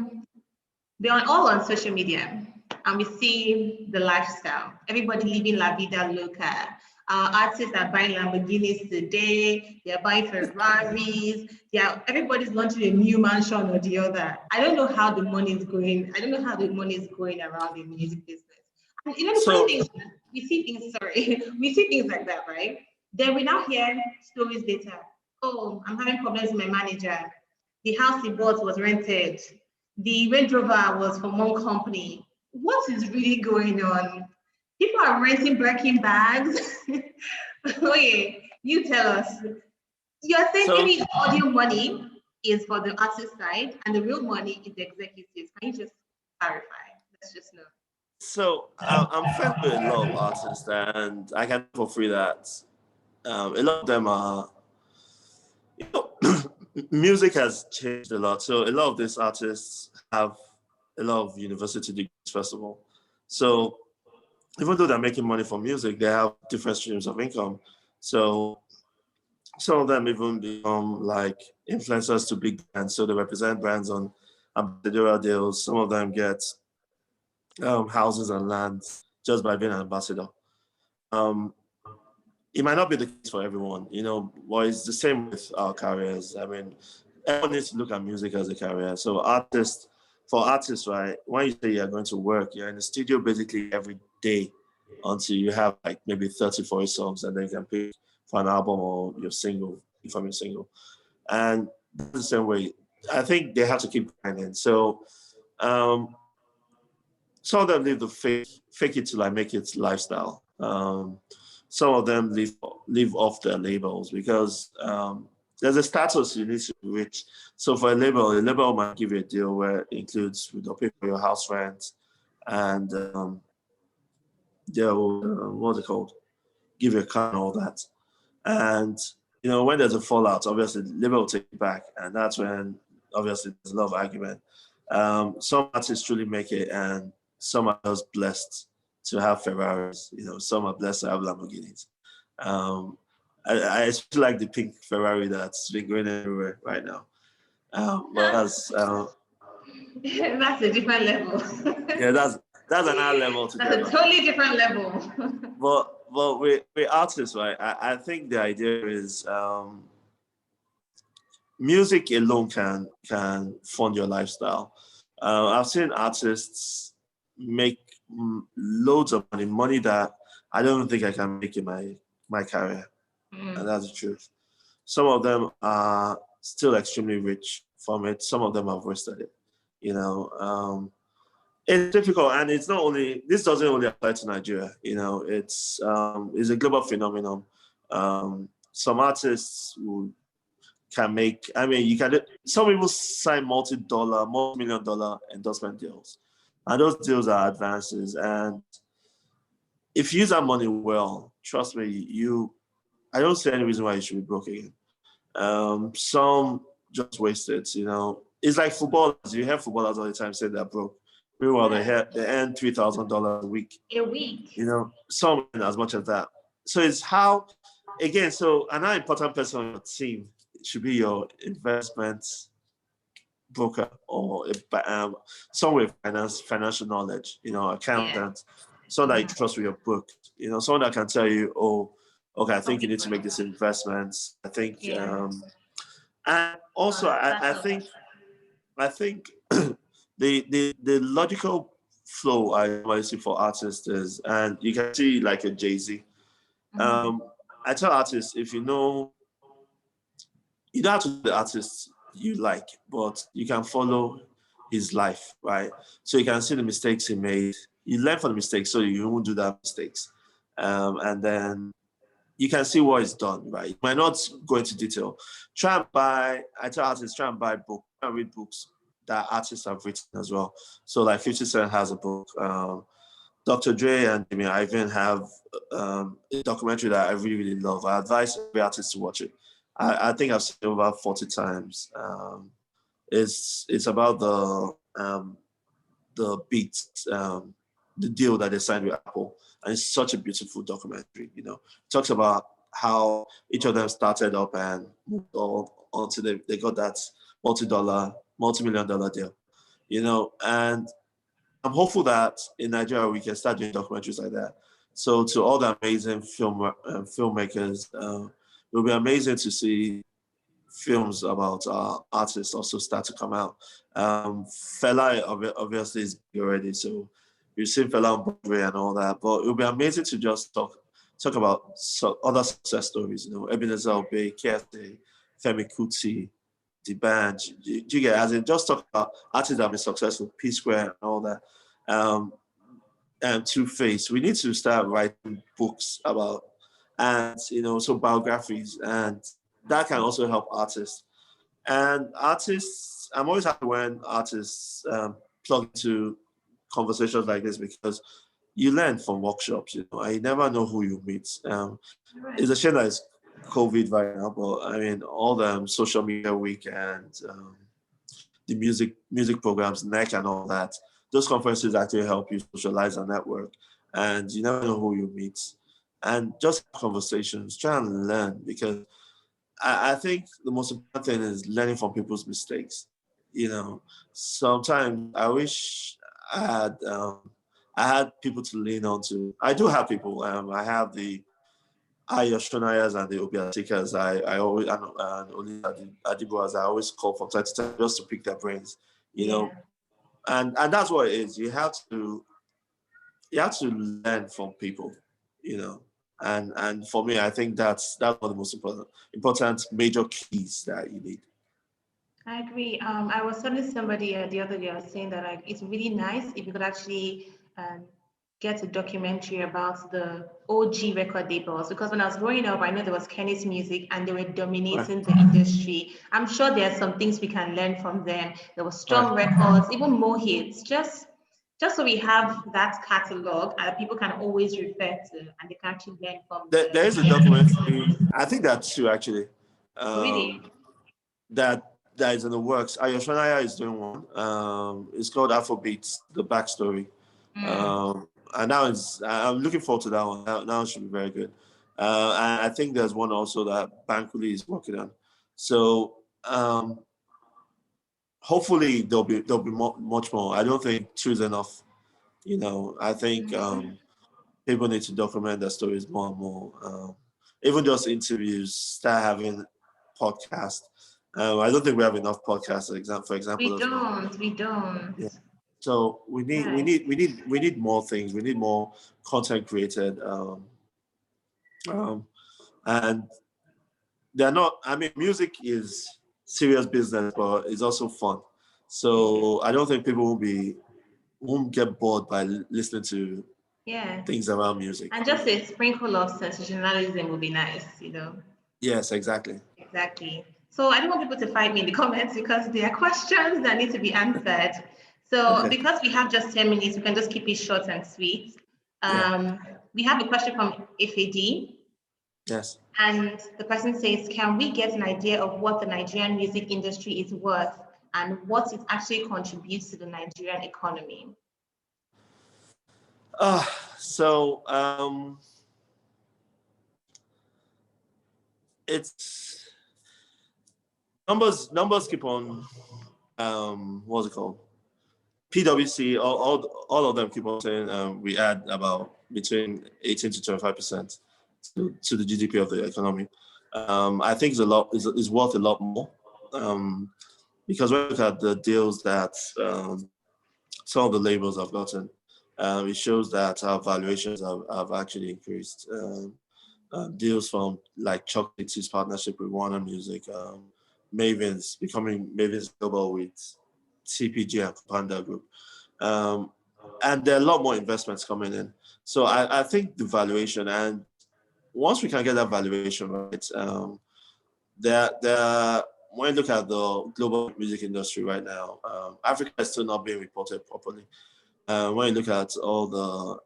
B: they're all on social media, and we see the lifestyle. Everybody living la vida loca. Artists are buying Lamborghinis today. They're buying Ferraris. Everybody's launching a new mansion or the other. I don't know how the money is going. I don't know how the money is going around the music business. And the funny thing is, we see things. Sorry, we see things like that, right? Then we now hear stories later. Oh, I'm having problems with my manager. The house he bought was rented. The Range Rover was from one company. What is really going on? People are renting Birkin bags. Oh yeah, you tell us. You're saying maybe the audio money is for the artist side and the real money is the executives. Can you just clarify? Let's just know.
A: So I'm friends with a lot of artists, and I can for free that a lot of them are, music has changed a lot. So a lot of these artists have a lot of university degrees, first of all. So even though they're making money from music, they have different streams of income. So some of them even become like influencers to big brands. So they represent brands on ambassadorial deals. Some of them get houses and lands just by being an ambassador. Um, it might not be the case for everyone, but it's the same with our careers. I mean, everyone needs to look at music as a career. So for artists, right, when you say you're going to work, you're in the studio basically every day until you have like maybe 30, 40 songs, and then you can pick for an album or your single, from your single. And that's the same way. I think they have to keep grinding. So some of them live the fake it till I make it lifestyle. Some of them live off their labels because there's a status you need to reach. So for a label might give you a deal where it includes pay for your house rent, and they'll what's it called? Give you a car and all that. And when there's a fallout, obviously label will take it back, and that's when obviously there's a lot of argument. Some artists truly make it, and some are just blessed to have Ferraris. Some are blessed to have Lamborghinis. I especially like the pink Ferrari that's been going everywhere right now. But
B: that's a different level.
A: Yeah, that's another level
B: That's
A: together.
B: a totally different level.
A: But with artists, right? I think the idea is music alone can fund your lifestyle. I've seen artists make loads of money that I don't think I can make in my career, and that's the truth. Some of them are still extremely rich from it. Some of them have wasted it. It's difficult, and it's not only this doesn't only apply to Nigeria. It's a global phenomenon. Some artists who can make. I mean, some people sign multi-million-dollar endorsement deals, and those deals are advances. And if you use that money well, trust me, I don't see any reason why you should be broke again. Some just waste it. It's like footballers. You hear footballers all the time say they're broke. Meanwhile, they earn $3,000 a week.
B: A week.
A: Some earn as much as that. So it's how, again. So another important person on your team should be your investment broker or someone with financial knowledge. Accountant, someone that you trust with your book. Someone that can tell you, oh, okay, I think you need to make this investment. I think, and also I think the logical flow I see for artists is, and you can see like a Jay-Z. I tell artists, if you don't have to be the artist you like, but you can follow his life, right? So you can see the mistakes he made. You learn from the mistakes so you won't do that mistakes. And then you can see what is done, right? You might not go into detail. I tell artists, try and buy books, try and read books that artists have written as well. So like 50 Cent has a book. Dr. Dre and Jimmy Iovine have a documentary that I really, really love. I advise every artist to watch it. I think I've seen it over 40 times. It's about the Beats, the deal that they signed with Apple. And it's such a beautiful documentary, It talks about how each of them started up and moved on until they got that multi-million-dollar deal, and I'm hopeful that in Nigeria we can start doing documentaries like that. So to all the amazing filmmakers, it will be amazing to see films about artists also start to come out. Fela obviously is big already, so you've seen Fela on Broadway and all that, but it will be amazing to just talk about other success stories, Ebenezer Obey, KSA, Femi Kuti, the band. You get, as in just talk about artists that have been successful, P Square and all that. And Two Face. We need to start writing books about, and so biographies, and that can also help artists. And artists, I'm always happy when artists plug into conversations like this, because you learn from workshops. I never know who you meet. It's a shame that it's COVID right now, but I mean, all the social media week and the music programs, NEC and all that, those conferences actually help you socialize and network, and you never know who you meet. And just conversations, try and learn, because I think the most important thing is learning from people's mistakes. Sometimes I wish I had people to lean on to. I do have people. I have the Ayo Shonayas and the Obiatikas. I always, and Oli Adiboas, I always call from time to time just to pick their brains, and that's what it is. You have to learn from people, and for me, I think that's one of the most important major keys that you need.
B: I agree. I was telling somebody the other day, I was saying that it's really nice if you could actually get a documentary about the OG record labels, because when I was growing up, I know there was Kenny's Music and they were dominating the industry. I'm sure there are some things we can learn from them. There were strong records, even more hits. Just just so we have that catalog and people can always refer to and they can actually learn from
A: There is a documentary, I think that's true actually,
B: really.
A: that is in the works. Ayoshonaya is doing one. It's called Afrobeats, the backstory. And now I'm looking forward to that one. Now it should be very good. And I think there's one also that Bankuli is working on. So hopefully there'll be much more. I don't think two is enough. I think people need to document their stories more and more. Even just interviews, start having podcasts. I don't think we have enough podcasts, for example.
B: We don't.
A: Yeah. So we need more things. We need more content created, and they're not. I mean, music is serious business, but it's also fun. So I don't think people won't get bored by listening to things around music.
B: And just a sprinkle of sensationalism would be nice,
A: Yes, exactly.
B: Exactly. So I don't want people to fight me in the comments because there are questions that need to be answered. So because we have just 10 minutes, we can just keep it short and sweet. We have a question from FAD.
A: Yes.
B: And the person says, can we get an idea of what the Nigerian music industry is worth and what it actually contributes to the Nigerian economy?
A: It's numbers keep on what's it called? PwC, all of them keep on saying we add about between 18 to 25% to the GDP of the economy. I think it's worth a lot more because when you look at the deals that some of the labels have gotten, it shows that our valuations have actually increased. Deals from like Chocolate's partnership with Warner Music, Maven's becoming Maven's Global with CPG and Panda Group. And there are a lot more investments coming in. So I think the valuation, and once we can get that valuation right, when you look at the global music industry right now, Africa is still not being reported properly. When you look at all the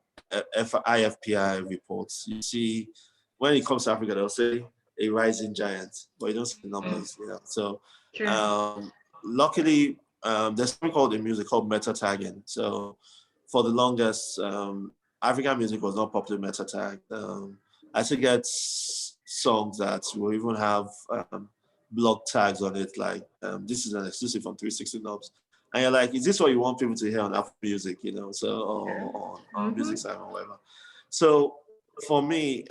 A: IFPI reports, you see when it comes to Africa, they'll say a rising giant, but you don't see the numbers, So luckily, there's something called in music called meta tagging. So for the longest, African music was not properly meta tagged. I still get songs that will even have blog tags on it, like this is an exclusive from 360 Knobs. And you're like, is this what you want people to hear on Afro music, so or on music side or whatever. So for me,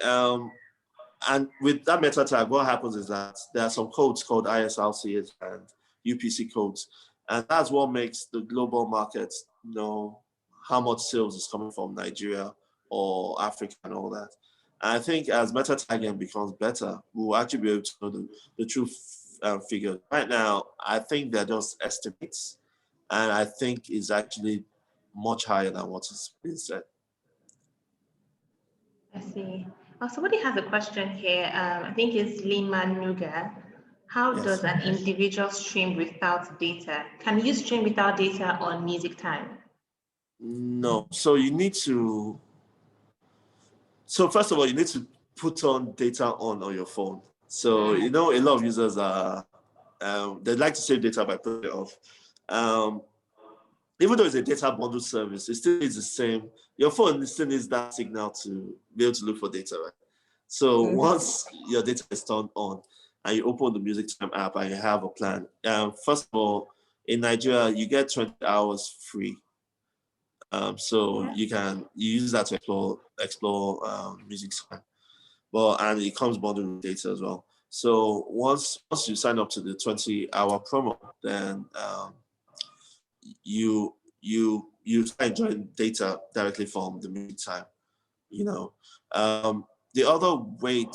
A: and with that meta tag, what happens is that there are some codes called ISRC and UPC codes. And that's what makes the global market know how much sales is coming from Nigeria or Africa and all that. And I think as meta tagging becomes better, we'll actually be able to know the true figure. Right now, I think they're just estimates. And I think it's actually much higher than what is being said.
B: I see. Somebody has a question here. I think it's Lima Nuga. How does an individual stream without data? Can you stream without data on Music Time?
A: No. So you need to. So first of all, you need to put on data on your phone. So a lot of users are they'd like to save data by putting it off. Even though it's a data bundle service, it still is the same. Your phone still needs that signal to be able to look for data, right? So once your data is turned on and you open the Music Time app and you have a plan, first of all, in Nigeria, you get 20 hours free. So you use that to explore Music Time. And it comes bundled with data as well. So once you sign up to the 20-hour promo, then you start enjoying data directly from the Music Time. The other way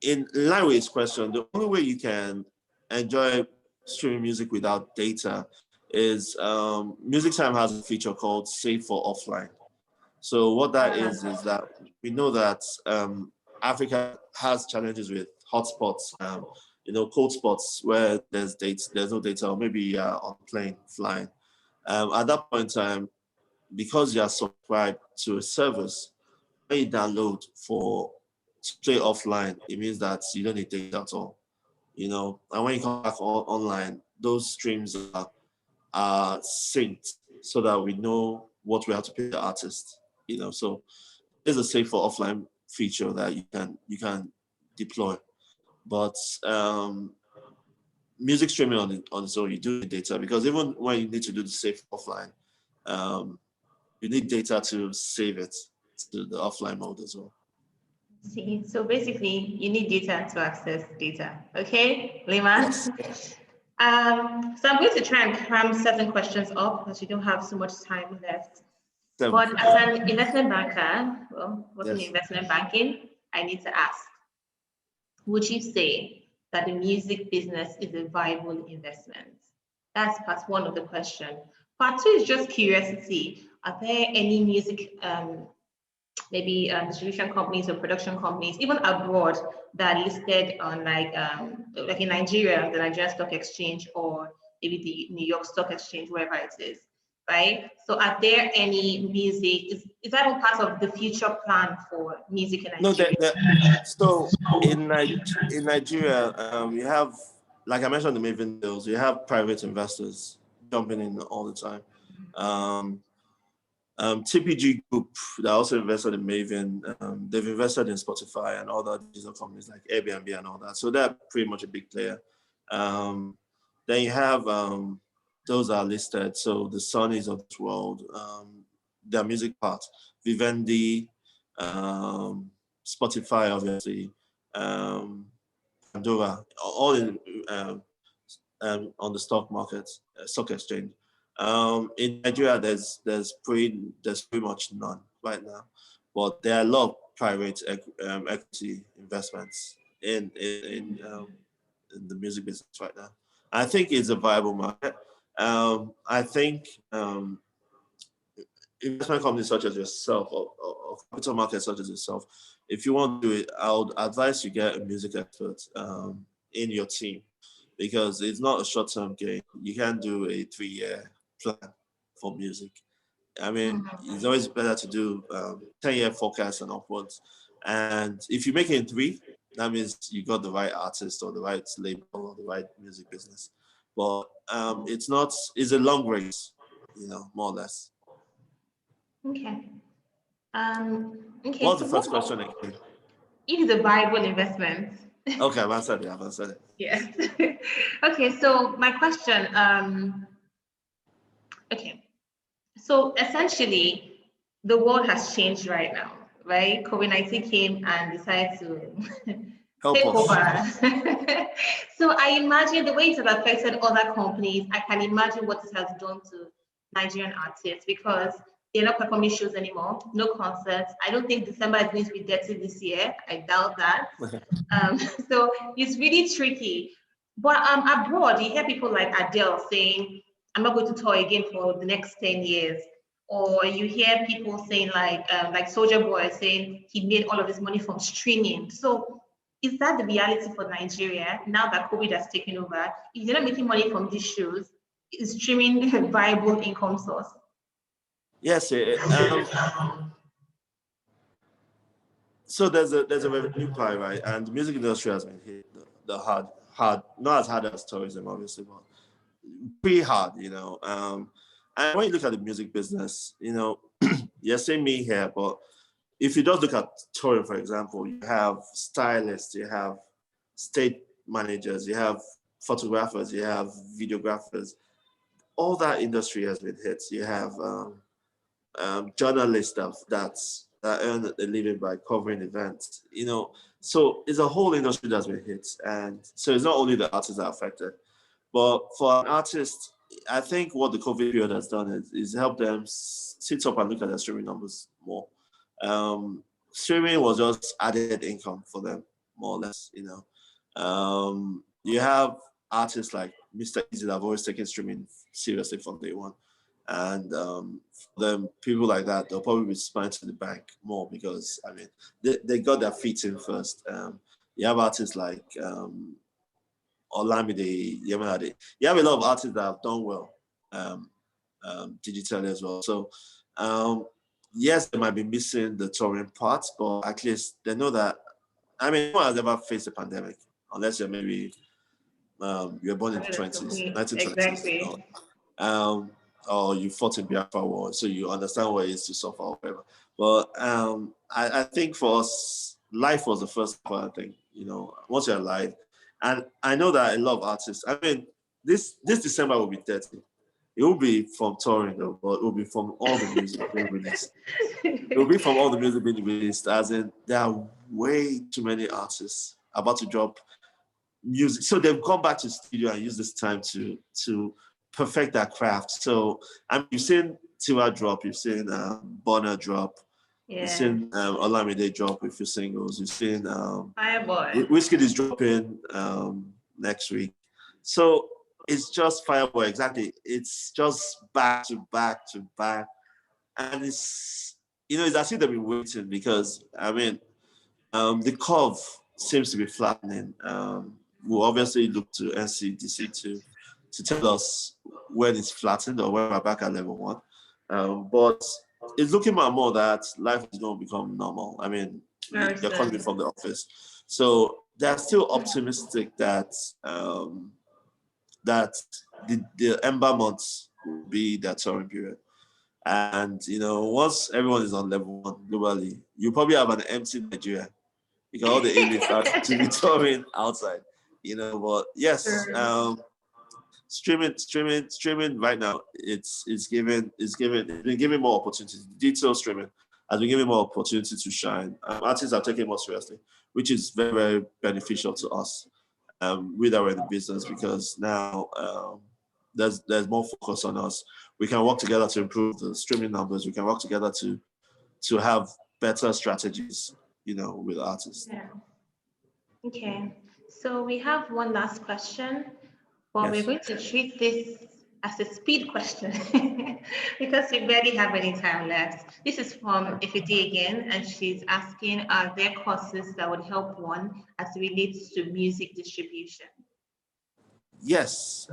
A: in line with his question, the only way you can enjoy streaming music without data is Music Time has a feature called Save for Offline. So what that is that we know that Africa has challenges with hotspots, cold spots where there's no data, or maybe on a plane flying. At that point in time, because you are subscribed to a service, when you download to play offline, it means that you don't need data at all. And when you come back online, those streams are synced so that we know what we have to pay the artist. So there's a save for offline feature that you can deploy. But music streaming on its own, you do need data, because even when you need to do the save offline, you need data to save it to the offline mode as well.
B: See, so basically, you need data to access data. Okay, Lima?
A: Yes.
B: So I'm going to try and cram certain questions up because we don't have so much time left. But as an investment banker, working in investment banking, I need to ask, would you say that the music business is a viable investment? That's part one of the question. Part two is just curiosity. Are there any music maybe distribution companies or production companies, even abroad, that are listed on like in Nigeria, the Nigerian Stock Exchange, or maybe the New York Stock Exchange, wherever it is, right? So are there any music, is that all part of the future plan for music in Nigeria?
A: No, so in Nigeria, you have, like I mentioned, the Maven deals, you have private investors jumping in all the time. TPG Group, that also invested in Maven. They've invested in Spotify and other digital companies like Airbnb and all that. So they're pretty much a big player. Then you have those are listed. So the Sonys of this world, their music part, Vivendi, Spotify, obviously, Pandora, all in on the stock market, stock exchange. In Nigeria, there's pretty much none right now, but there are a lot of private equity investments in the music business right now. I think it's a viable market. I think investment companies such as yourself, or capital markets such as yourself, if you want to do it, I would advise you get a music expert in your team, because it's not a short-term game. You can't do a 3-year plan for music. I mean, it's always better to do 10-year forecast and upwards. And if you make it in 3, that means you got the right artist or the right label or the right music business. But it's a long race, more or less.
B: Okay.
A: What's the first question again?
B: It is a viable investment.
A: Okay, I've answered it.
B: Yes. Okay, so my question, okay. So essentially, the world has changed right now, right? COVID-19 came and decided to take over. So I imagine the way it has affected other companies, I can imagine what it has done to Nigerian artists, because they're not performing shows anymore, no concerts. I don't think December is going to be dirty this year. I doubt that. So it's really tricky. But abroad, you hear people like Adele saying, I'm not going to tour again for the next 10 years. Or you hear people saying like Soulja Boy saying he made all of his money from streaming. So is that the reality for Nigeria now that COVID has taken over? If you're not making money from these shows, is streaming a viable income source?
A: Yes. So there's a revenue pie, right? And the music industry has been hit the hard, not as hard as tourism, obviously, but pretty hard, And when you look at the music business, you're saying me here, but if you just look at touring, for example, you have stylists, you have stage managers, you have photographers, you have videographers. All that industry has been hit. You have journalists that earn a living by covering events, So it's a whole industry that's been hit, and so it's not only the artists that are affected, but for an artist, I think what the COVID period has done is help them sit up and look at their streaming numbers more. Streaming was just added income for them, more or less, You have artists like Mr. Easy that have always taken streaming seriously from day one. And then people like that, they'll probably be spending to the bank more, because I mean they got their feet in first. You have artists like Olamide, Yemade. You have a lot of artists that have done well digitally as well. So Yes, they might be missing the touring part, but at least they know that. I mean, no one has ever faced a pandemic, unless you're maybe you're born in the 20s, 1920s, you know,
B: Exactly.
A: um, or you fought in Biafra War, so you understand what it is to suffer or whatever. But I think for us, life was the first part thing, you know, once you're alive. And I know that a lot of artists, I mean, this December will be 30. It will be from touring though, but it will be from all the music being released. It will be from all the music being released, as in there are way too many artists about to drop music. So they've gone back to the studio and used this time to perfect their craft. So you've seen Tiwa drop, you've seen Bonner drop, you've
B: Yeah.
A: seen Olamide drop with your singles, you've seen
B: Fireboy.
A: Whiskey is dropping next week. So it's just Fireboy, exactly. It's just back to back to back. And it's, you know, it's as if they've been waiting because, I mean, the curve seems to be flattening. We'll obviously look to NCDC to tell us when it's flattened or when we're back at level one. But it's looking more and more that life is going to become normal. I mean,
B: Very
A: you're calling me
B: soon.
A: from the office. So they're still optimistic that that the ember months will be their touring period. And you know, once everyone is on level one globally, you probably have an empty Nigeria because all the elites are to be touring outside. You know, but yes,
B: Sure.
A: streaming right now, it's been giving more opportunities. Digital streaming has been giving more opportunity to shine. Artists are taking more seriously, which is very, very beneficial to us with our in the business because now there's more focus on us. We can work together to improve the streaming numbers. We can work together to have better strategies, you know, with artists.
B: Yeah. Okay. So we have one last question, but we're
A: Yes.
B: going to treat this as a speed question because we barely have any time left. This is from Ifedi again, and she's asking, are there courses that would help one as it relates to music distribution?
A: Yes.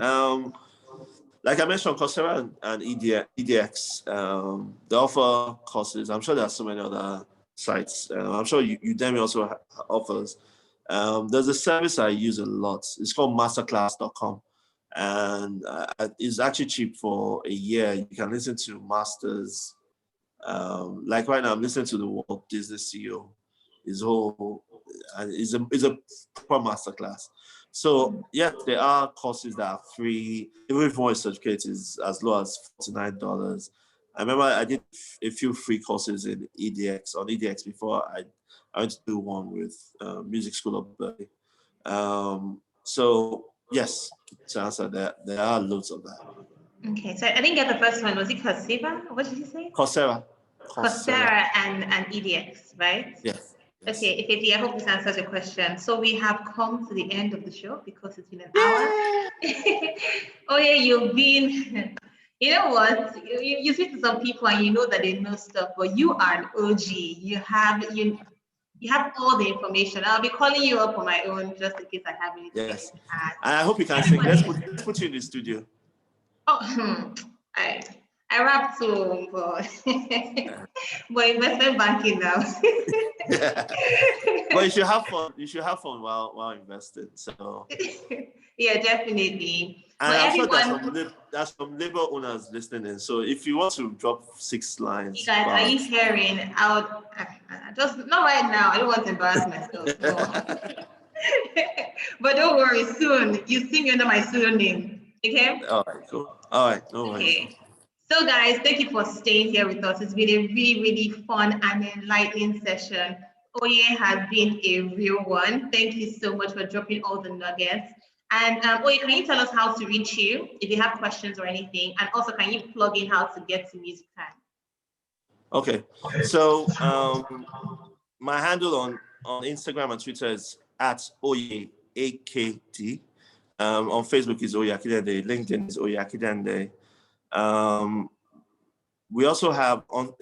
A: Like I mentioned, Coursera and EDX, they offer courses. I'm sure there are so many other sites. I'm sure Udemy also offers. There's a service I use a lot. It's called masterclass.com. And it's actually cheap for a year. You can listen to masters. Like right now, I'm listening to the Walt Disney CEO. His whole, and it's a proper masterclass. So yes, there are courses that are free. Even if one certificate is as low as $49. I remember I did a few free courses in EDX on EDX before I went to do one with Music School of Berkeley. So yes, to answer that, there are loads of that.
B: Okay, so I didn't get the first one. Was it Coursera? What did you say?
A: Coursera, Coursera.
B: Coursera and EDX, right?
A: Yes, yes.
B: Okay, Ifedi, I hope this answers your question. So we have come to the end of the show because it's been an hour. Oh yeah, you've been, you know what? You speak to some people and you know that they know stuff, but you are an OG. You have all the information. I'll be calling you up on my own just in case I have anything
A: Yes.
B: to add.
A: And I hope you can sing. Let's put you in the studio.
B: Oh, I rap too, but
A: Yeah.
B: but investment banking now.
A: But you should have fun. You should have fun while investing. So,
B: Yeah, definitely.
A: and
B: But
A: I'm sure
B: everyone,
A: there's some labor owners listening in. So if you want to drop 6 lines,
B: you guys, are you
A: bars.
B: hearing out? Just not right now. I don't want to embarrass myself. No. But don't worry, soon you see me under my pseudonym. Okay?
A: All right, cool. All right, no worries.
B: Okay. So guys, thank you for staying here with us. It's been a really, really fun and enlightening session. Oye has been a real one. Thank you so much for dropping all the nuggets. And Oye, can you tell us how to reach you if you have questions or anything? And also, can you plug in how to get to Music Time?
A: Okay. So my handle on Instagram and Twitter is at Oye AKT. On Facebook is Oye Akidende. LinkedIn is Oye Akidende. We also have on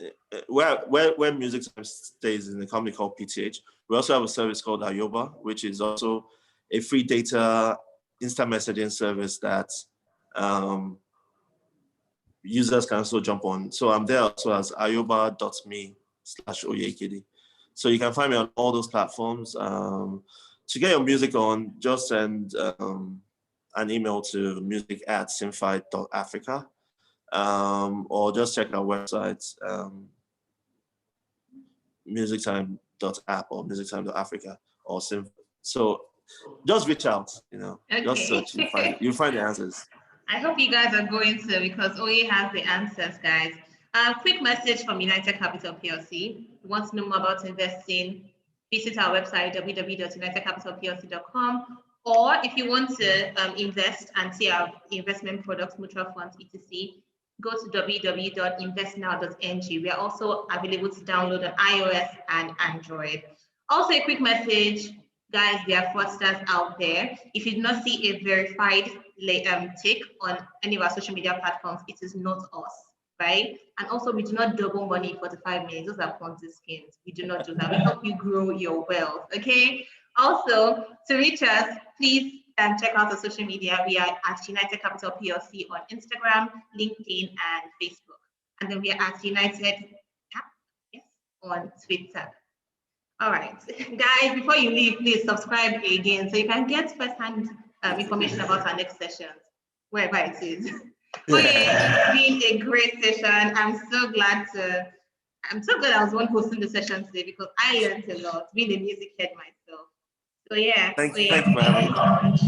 A: where Music Time stays in a company called PTH. We also have a service called Ayoba, which is also a free data instant messaging service that users can also jump on. So I'm there also as ayoba.me/oyekidi. So you can find me on all those platforms. To get your music on, just send an email to music@simfi.africa, or just check our website, musictime.app or musictime.africa or Sim. So just reach out,
B: Okay.
A: just search, you find the answers.
B: I hope you guys are going to, because OA has the answers, guys. Quick message from United Capital PLC. If you want to know more about investing, visit our website, www.unitedcapitalplc.com. Or if you want to invest and see our investment products, mutual funds, etc., go to www.investnow.ng. We are also available to download on iOS and Android. Also, a quick message, guys, there are fraudsters out there. If you do not see a verified tick on any of our social media platforms, it is not us, right? And also, we do not double money in 45 minutes. Those are Ponzi schemes. We do not do that. We help you grow your wealth, okay? Also, to reach us, please check out our social media. We are at United Capital PLC on Instagram, LinkedIn, and Facebook. And then we are at United on Twitter. All right, guys, before you leave, please subscribe again so you can get first-hand information about our next sessions, wherever it is. Okay, it's been a great session. I'm so glad I was one hosting the session today because I learned a lot, being a music head myself. So yeah.
A: Thank you for having me.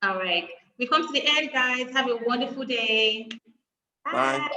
B: All right, we come to the end, guys. Have a wonderful day.
A: Bye.